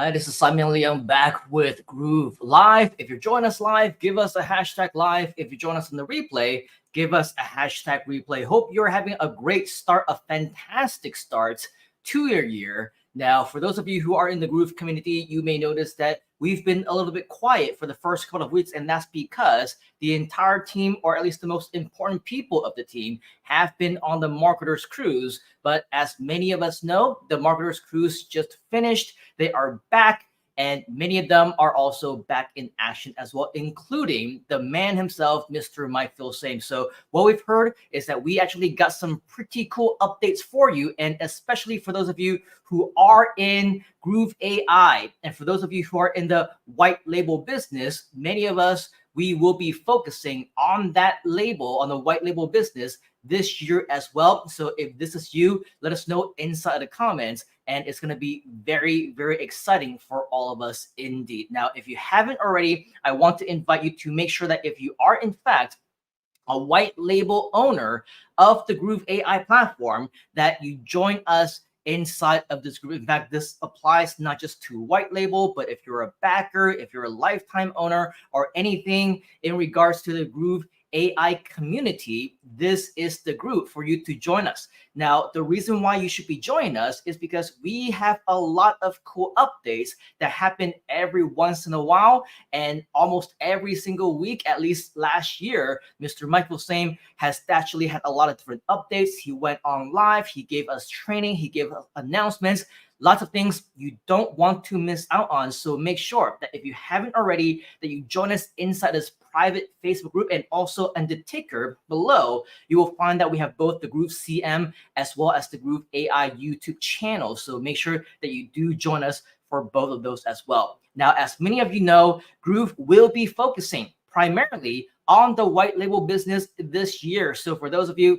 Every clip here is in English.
Hi, this is Simon Leon back with Groove Live. If you're joining us live, give us a hashtag live. If you join us in the replay, give us a hashtag replay. Hope you're having a great start, a fantastic start to your year. Now, for those of you who are in the Groove community, you may notice that we've been a little bit quiet for the first couple of weeks, and that's because the entire team, or at least the most important people of the team, have been on the Marketers Cruise. But as many of us know, the Marketers Cruise just finished. They are back, and many of them are also back in action as well, including the man himself, Mr. Mike Filsame. So what we've heard is that we actually got some pretty cool updates for you, and especially for those of you who are in Groove AI, and for those of you who are in the white label business, many of us, we will be focusing on that label, on the white label business this year as well. So if this is you, let us know inside the comments, and it's going to be very, very exciting for all of us indeed. Now, if you haven't already, I want to invite you to make sure that if you are in fact a white label owner of the Groove AI platform, that you join us inside of this group. In fact, this applies not just to white label, but if you're a backer, if you're a lifetime owner, or anything in regards to the Groove AI community, this is the group for you to join us. Now, the reason why you should be joining us is because we have a lot of cool updates that happen every once in a while, and almost every single week. At least last year, Mr. Michael Same has actually had a lot of different updates. He went on live, he gave us training, he gave us announcements, lots of things you don't want to miss out on. So make sure that if you haven't already, that you join us inside this private Facebook group, and also in the ticker below, you will find that we have both the Groove CM as well as the Groove AI YouTube channel. So make sure that you do join us for both of those as well. Now, as many of you know, Groove will be focusing primarily on the white label business this year. So for those of you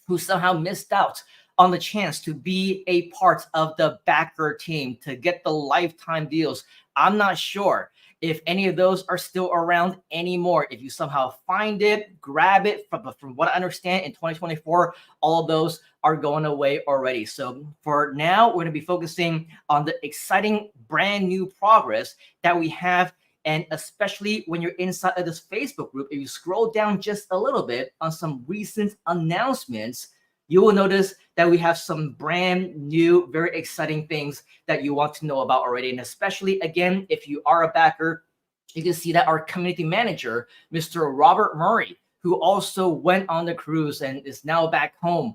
who somehow missed out on the chance to be a part of the backer team, to get the lifetime deals, I'm not sure if any of those are still around anymore. If you somehow find it, grab it. From what I understand, in 2024, all of those are going away already. So for now, we're going to be focusing on the exciting brand new progress that we have. And especially when you're inside of this Facebook group, if you scroll down just a little bit on some recent announcements, you will notice that we have some brand new, very exciting things that you want to know about already. And especially, again, if you are a backer, you can see that our community manager, Mr. Robert Murray, who also went on the cruise and is now back home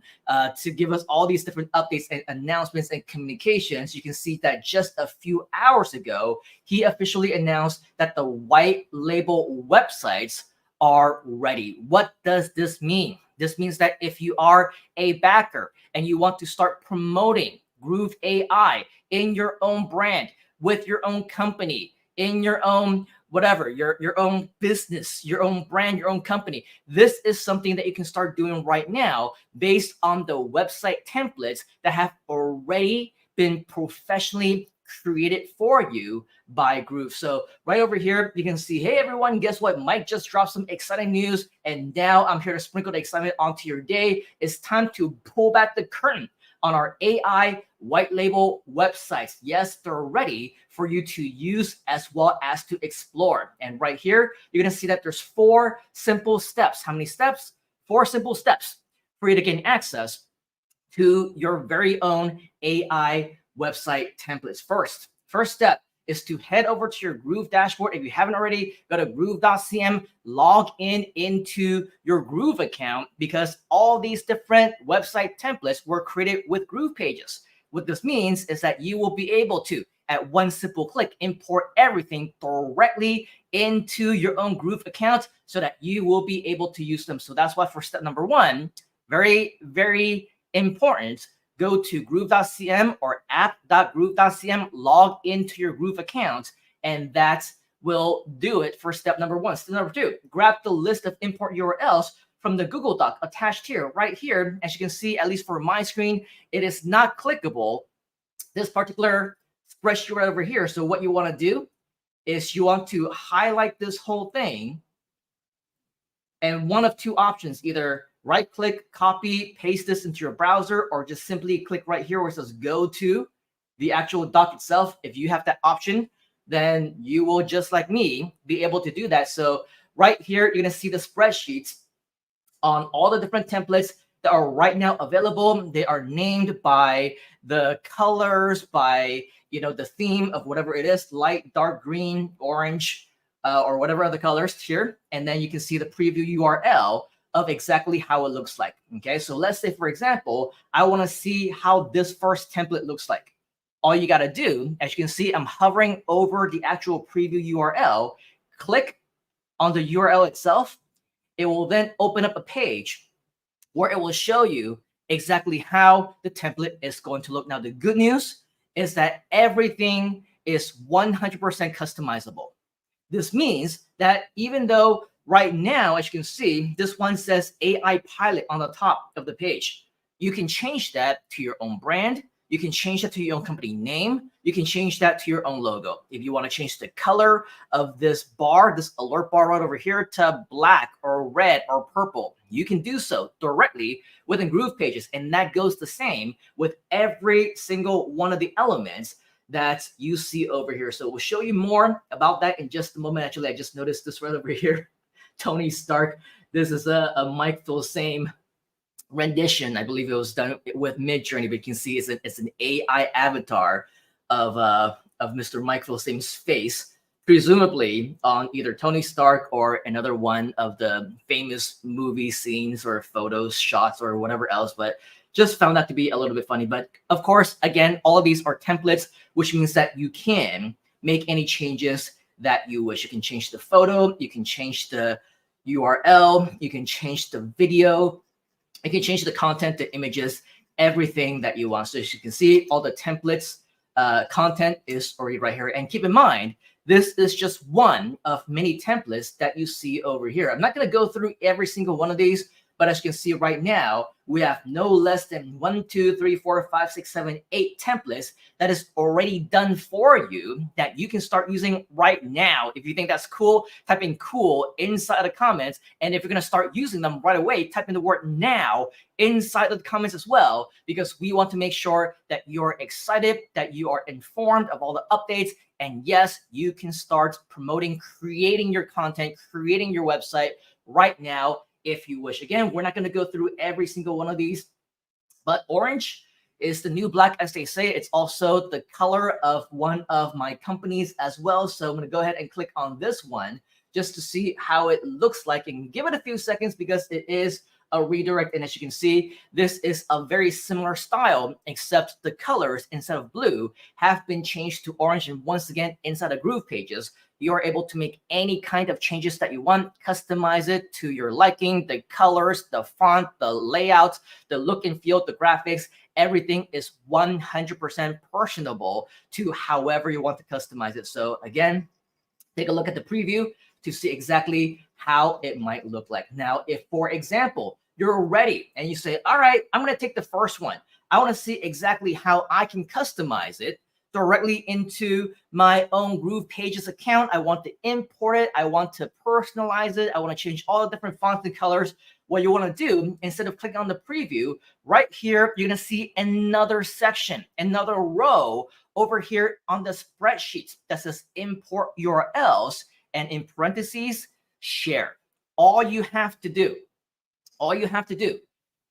to give us all these different updates and announcements and communications. You can see that just a few hours ago, he officially announced that the white label websites are ready. What does this mean? This means that if you are a backer and you want to start promoting Groove AI in your own brand, with your own company, in your own whatever, your own business, your own brand, your own company, this is something that you can start doing right now based on the website templates that have already been professionally created for you by Groove. So right over here, you can see, hey everyone, guess what? Mike just dropped some exciting news, and now I'm here to sprinkle the excitement onto your day. It's time to pull back the curtain on our AI white label websites. Yes, they're ready for you to use as well as to explore. And right here, you're gonna see that there's 4 simple steps. How many steps? 4 simple steps for you to gain access to your very own AI website templates. First step is to head over to your Groove dashboard. If you haven't already, go to groove.cm, log into your Groove account, because all these different website templates were created with Groove pages. What this means is that you will be able to, at one simple click, import everything directly into your own Groove account so that you will be able to use them. So that's why for step number 1, very, very important, go to groove.cm or app.groove.cm, log into your Groove account, and that will do it for step number 1. Step number 2, grab the list of import URLs from the Google Doc attached here. Right here, as you can see, at least for my screen, it is not clickable, this particular spreadsheet right over here. So what you want to do is you want to highlight this whole thing, and one of 2 options, either right click, copy, paste this into your browser, or just simply click right here where it says go to, the actual doc itself, if you have that option, then you will, just like me, be able to do that. So right here, you're going to see the spreadsheets on all the different templates that are right now available. They are named by the colors, by the theme of whatever it is, light, dark green, orange, or whatever other colors here. And then you can see the preview URL of exactly how it looks like. Okay, so let's say, for example, I want to see how this first template looks like. All you got to do, as you can see, I'm hovering over the actual preview URL, click on the URL itself. It will then open up a page where it will show you exactly how the template is going to look. Now, the good news is that everything is 100% customizable. This means that even though right now, as you can see, this one says AI pilot on the top of the page, you can change that to your own brand. You can change that to your own company name. You can change that to your own logo. If you want to change the color of this bar, this alert bar right over here, to black or red or purple, you can do so directly within Groove Pages. And that goes the same with every single one of the elements that you see over here. So we'll show you more about that in just a moment. Actually, I just noticed this right over here. Tony Stark. This is a Mike Filsame rendition. I believe it was done with Midjourney, but you can see it's an AI avatar of Mr. Mike Filsame's face, presumably on either Tony Stark or another one of the famous movie scenes or photos, shots, or whatever else. But just found that to be a little bit funny. But of course, again, all of these are templates, which means that you can make any changes that you wish. You can change the photo, you can change the URL, you can change the video, you can change the content, the images, everything that you want. So as you can see, all the templates, content is already right here. And keep in mind, this is just one of many templates that you see over here. I'm not going to go through every single one of these, but as you can see right now, we have no less than 1, 2, 3, 4, 5, 6, 7, 8 templates that is already done for you that you can start using right now. If you think that's cool, type in cool inside the comments. And if you're going to start using them right away, type in the word now inside of the comments as well, because we want to make sure that you're excited, that you are informed of all the updates. And yes, you can start promoting, creating your content, creating your website right now if you wish. Again, we're not going to go through every single one of these, but orange is the new black, as they say. It's also the color of one of my companies as well. So I'm going to go ahead and click on this one just to see how it looks like, and give it a few seconds because it is a redirect. And as you can see, this is a very similar style, except the colors instead of blue have been changed to orange. And once again, inside of Groove Pages, you are able to make any kind of changes that you want, customize it to your liking, the colors, the font, the layout, the look and feel, the graphics. Everything is 100% personable to however you want to customize it. So again, take a look at the preview to see exactly how it might look like. Now, if, for example, you're ready and you say, all right, I'm going to take the first one. I want to see exactly how I can customize it directly into my own Groove Pages account. I want to import it. I want to personalize it. I want to change all the different fonts and colors. What you want to do, instead of clicking on the preview, right here, you're going to see another section, another row over here on the spreadsheet that says import URLs, and in parentheses, share. All you have to do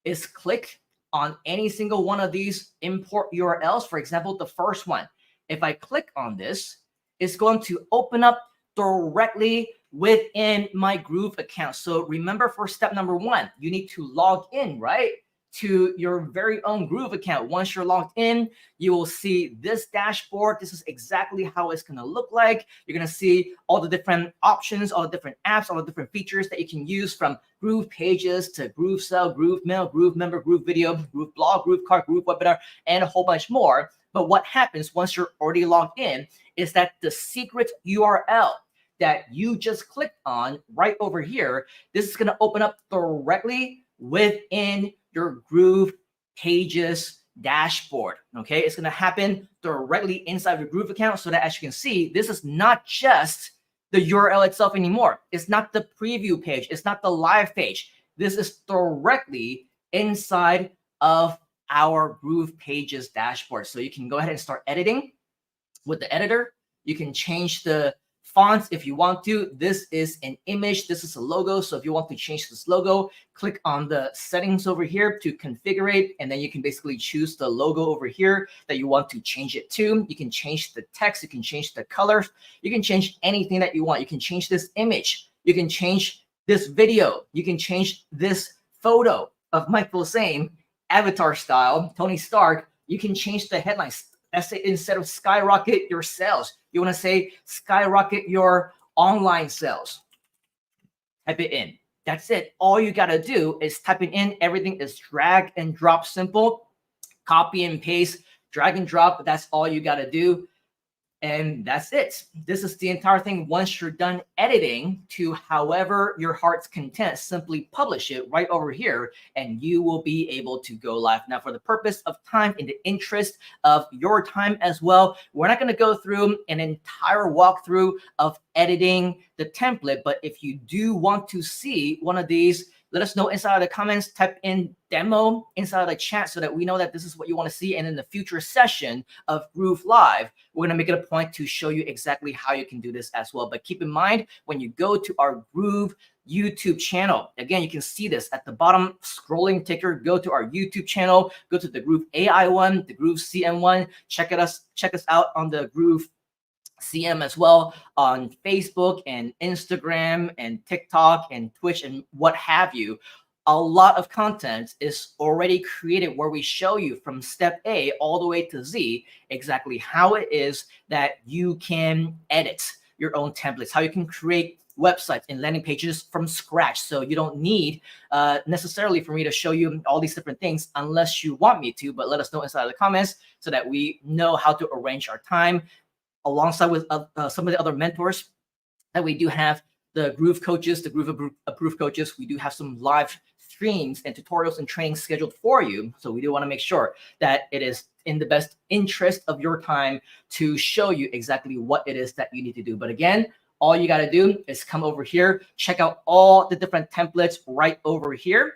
is click on any single one of these import URLs. For example, the first one, if I click on this, it's going to open up directly within my Groove account. So remember, for step number 1, you need to log in, right, to your very own Groove account. Once you're logged in, you will see this dashboard. This is exactly how it's going to look like. You're going to see all the different options, all the different apps, all the different features that you can use, from Groove Pages to Groove Sell, Groove Mail, Groove Member, Groove Video, Groove Blog, Groove Card, Groove Webinar, and a whole bunch more. But what happens once you're already logged in is that the secret URL that you just clicked on right over here, this is going to open up directly within your Groove Pages dashboard. Okay, it's going to happen directly inside your Groove account, so that, as you can see, this is not just the URL itself anymore. It's not the preview page. It's not the live page. This is directly inside of our Groove Pages dashboard. So you can go ahead and start editing with the editor. You can change the fonts if you want to. This is an image. This is a logo. So if you want to change this logo, click on the settings over here to configure it. And then you can basically choose the logo over here that you want to change it to. You can change the text. You can change the colors. You can change anything that you want. You can change this image. You can change this video. You can change this photo of Mike Filsaime, avatar style, Tony Stark. You can change the headlines. Let's say instead of skyrocket your sales, you want to say skyrocket your online sales. Type it in. That's it. All you got to do is type it in. Everything is drag and drop simple. Copy and paste, drag and drop. That's all you got to do. And that's it. This is the entire thing. Once you're done editing to however your heart's content, simply publish it right over here and you will be able to go live. Now, for the purpose of time, in the interest of your time as well, we're not going to go through an entire walkthrough of editing the template. But if you do want to see one of these, let us know inside of the comments. Type in demo inside of the chat so that we know that this is what you want to see. And in the future session of Groove Live, we're going to make it a point to show you exactly how you can do this as well. But keep in mind, when you go to our Groove YouTube channel, again, you can see this at the bottom scrolling ticker. Go to our YouTube channel, go to the Groove.ai one, the Groove CM one. Check us out on the Groove CM as well on Facebook and Instagram and TikTok and Twitch and what have you. A lot of content is already created where we show you from step A all the way to Z exactly how it is that you can edit your own templates, how you can create websites and landing pages from scratch. So you don't need necessarily for me to show you all these different things unless you want me to, but let us know inside the comments so that we know how to arrange our time. Alongside with some of the other mentors that we do have, the Groove coaches, the Groove approved coaches, we do have some live streams and tutorials and trainings scheduled for you. So we do want to make sure that it is in the best interest of your time to show you exactly what it is that you need to do. But again, all you got to do is come over here, check out all the different templates right over here.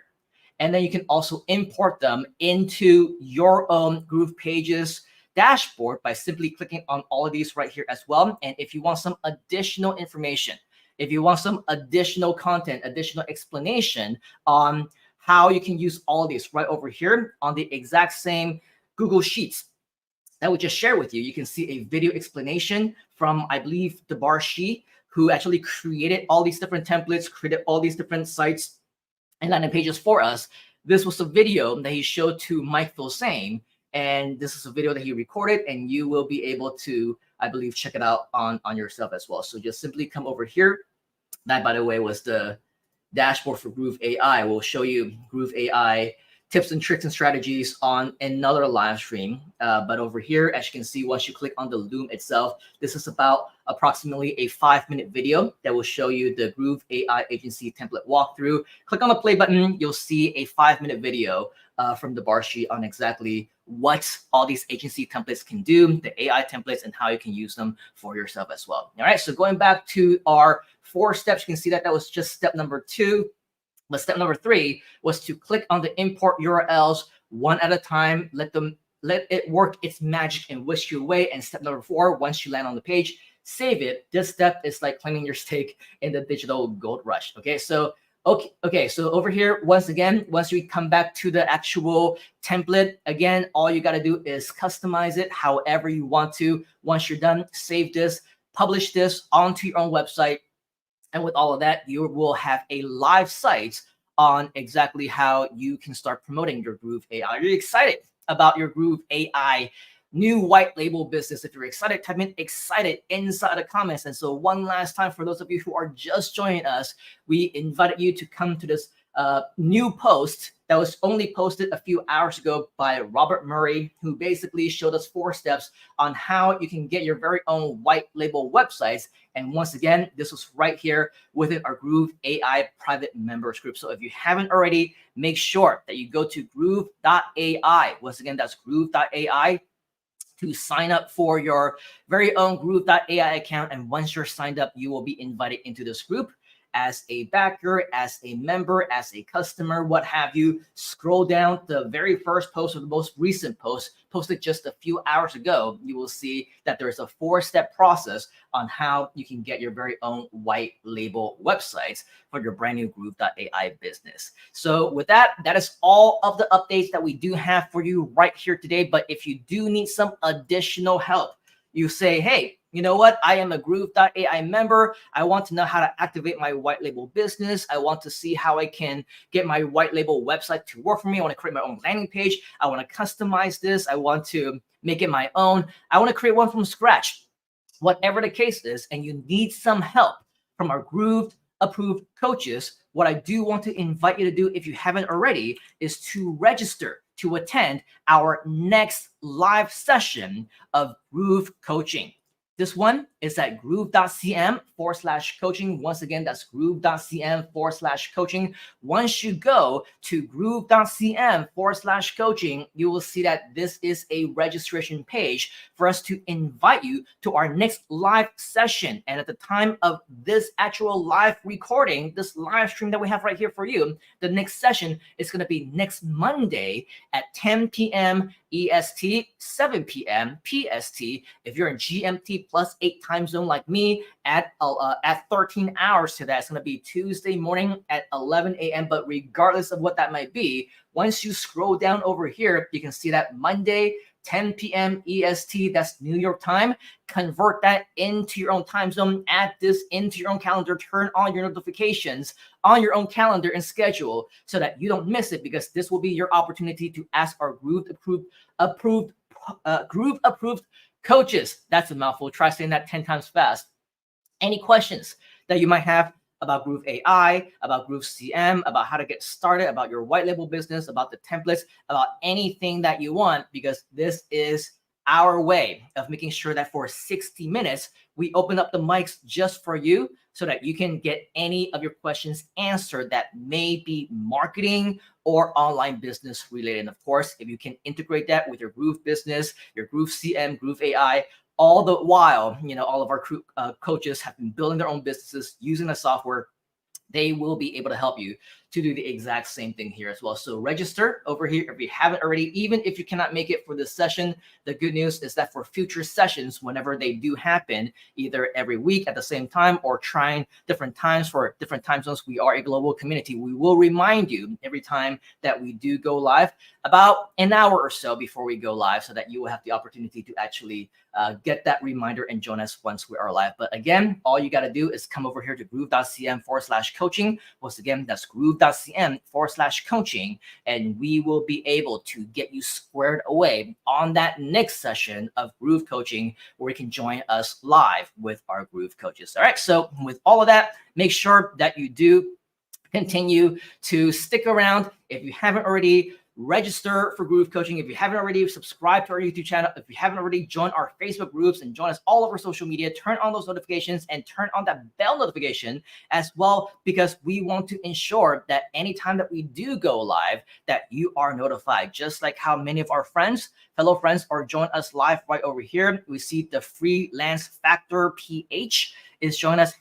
And then you can also import them into your own Groove Pages dashboard by simply clicking on all of these right here as well. And if you want some additional information, if you want some additional content, additional explanation on how you can use all of these right over here on the exact same Google Sheets that we just shared with you, you can see a video explanation from, I believe, Debarshi, who actually created all these different templates, created all these different sites and landing pages for us. This was a video that he showed to Mike Filsaime. And this is a video that he recorded, and you will be able to, I believe, check it out on yourself as well. So just simply come over here. That, by the way, was the dashboard for Groove.ai. We'll show you Groove.ai tips and tricks and strategies on another live stream. But over here, as you can see, once you click on the Loom itself, this is about approximately a 5-minute video that will show you the Groove.ai agency template walkthrough. Click on the play button. You'll see a 5-minute video from Debarshi on exactly what all these agency templates can do, the AI templates, and how you can use them for yourself as well. All right, so going back to our 4 steps, you can see that that was just step number 2. But step number 3 was to click on the import URLs one at a time, let it work its magic and whisk you away. And step number 4, once you land on the page, save it. This step is like claiming your stake in the digital gold rush. Okay, so so over here, once again, once we come back to the actual template, again, all you got to do is customize it however you want to. Once you're done, save this, publish this onto your own website. And with all of that, you will have a live site on exactly how you can start promoting your Groove.ai. Are you excited about your Groove.ai new white label business? If you're excited, type in excited inside the comments. And so one last time, for those of you who are just joining us, we invited you to come to this new post that was only posted a few hours ago by Robert Murray, who basically showed us 4 steps on how you can get your very own white label websites. And once again, this was right here within our Groove.ai private members group. So if you haven't already, make sure that you go to Groove.ai. Once again, that's Groove.ai to sign up for your very own Groove.ai account. And once you're signed up, you will be invited into this group as a backer, as a member, as a customer, what have you, scroll down the very first post or the most recent post posted just a few hours ago, you will see that there's a 4-step process on how you can get your very own white label websites for your brand new Groove.ai business. So with that, that is all of the updates that we do have for you right here today. But if you do need some additional help, you say, hey, you know what? I am a Groove.ai member. I want to know how to activate my white label business. I want to see how I can get my white label website to work for me. I want to create my own landing page. I want to customize this. I want to make it my own. I want to create one from scratch. Whatever the case is, and you need some help from our Groove approved coaches, what I do want to invite you to do, if you haven't already, is to register to attend our next live session of Groove Coaching. This one is at groove.cm/coaching. Once again, that's groove.cm/coaching. Once you go to groove.cm/coaching, you will see that this is a registration page for us to invite you to our next live session. And at the time of this actual live recording, this live stream that we have right here for you, the next session is going to be next Monday at 10 p.m. EST, 7 p.m. PST. If you're in GMT +8 time zone like me, at 13 hours to that, it's going to be Tuesday morning at 11 a.m. But regardless of what that might be, once you scroll down over here, you can see that Monday, 10 p.m. EST, that's New York time. Convert that into your own time zone, add this into your own calendar, turn on your notifications on your own calendar and schedule so that you don't miss it, because this will be your opportunity to ask our Groove approved coaches. That's a mouthful. Try saying that 10 times fast. Any questions that you might have about Groove AI, about Groove CM, about how to get started, about your white label business, about the templates, about anything that you want, because this is our way of making sure that for 60 minutes, we open up the mics just for you so that you can get any of your questions answered that may be marketing or online business related. And of course, if you can integrate that with your Groove business, your Groove CM, Groove AI, all the while, all of our coaches have been building their own businesses using the software. They will be able to help you to do the exact same thing here as well. So register over here if you haven't already. Even if you cannot make it for this session, the good news is that for future sessions, whenever they do happen, either every week at the same time or trying different times for different time zones, we are a global community. We will remind you every time that we do go live about an hour or so before we go live, so that you will have the opportunity to actually get that reminder and join us once we are live. But again, all you got to do is come over here to groove.cm/coaching. Once again, that's groove.cm/coaching, and we will be able to get you squared away on that next session of Groove Coaching, where you can join us live with our Groove coaches. All right. So with all of that, make sure that you do continue to stick around. If you haven't already, register for Groove Coaching. If you haven't already, subscribe to our YouTube channel. If you haven't already, join our Facebook groups and join us all over social media. Turn on those notifications and turn on that bell notification as well, because we want to ensure that anytime that we do go live, that you are notified. Just like how many of our fellow friends are joining us live right over here. We see the Freelance Factor PH is joining us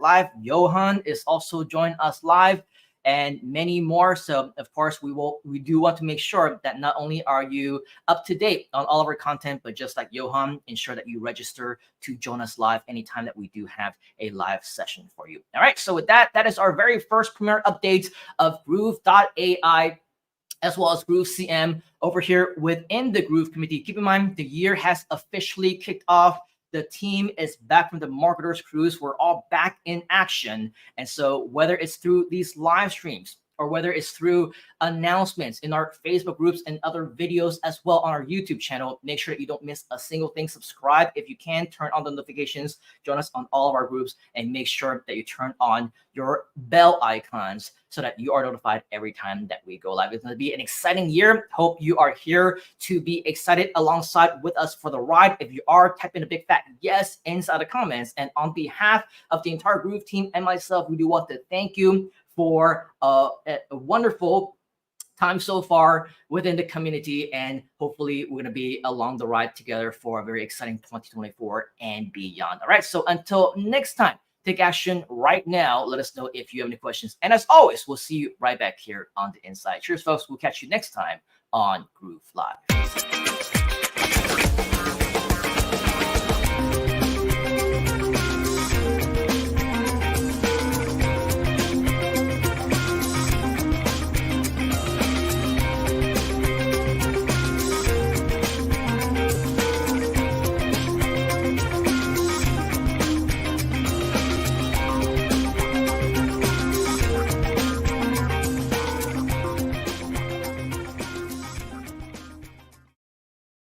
#live. Johan is also joining us live, and many more. So of course, we do want to make sure that not only are you up to date on all of our content, but just like Johan, ensure that you register to join us live anytime that we do have a live session for you. All right. So with that, that is our very first premiere update of Groove.ai, as well as Groove CM over here within the Groove community. Keep in mind, the year has officially kicked off. The team is back from the marketers cruise. We're all back in action. And so whether it's through these live streams, or whether it's through announcements in our Facebook groups and other videos as well on our YouTube channel, make sure that you don't miss a single thing. Subscribe if you can, turn on the notifications, join us on all of our groups, and make sure that you turn on your bell icons so that you are notified every time that we go live. It's going to be an exciting year. Hope you are here to be excited alongside with us for the ride. If you are, type in a big fat yes inside the comments. And on behalf of the entire Groove team and myself, we do want to thank you for a wonderful time so far within the community, and hopefully we're going to be along the ride together for a very exciting 2024 and beyond. All right, so until next time, Take action right now. Let us know if you have any questions. And as always, we'll see you right back here on the inside. Cheers, folks. We'll catch you next time on Groove Live.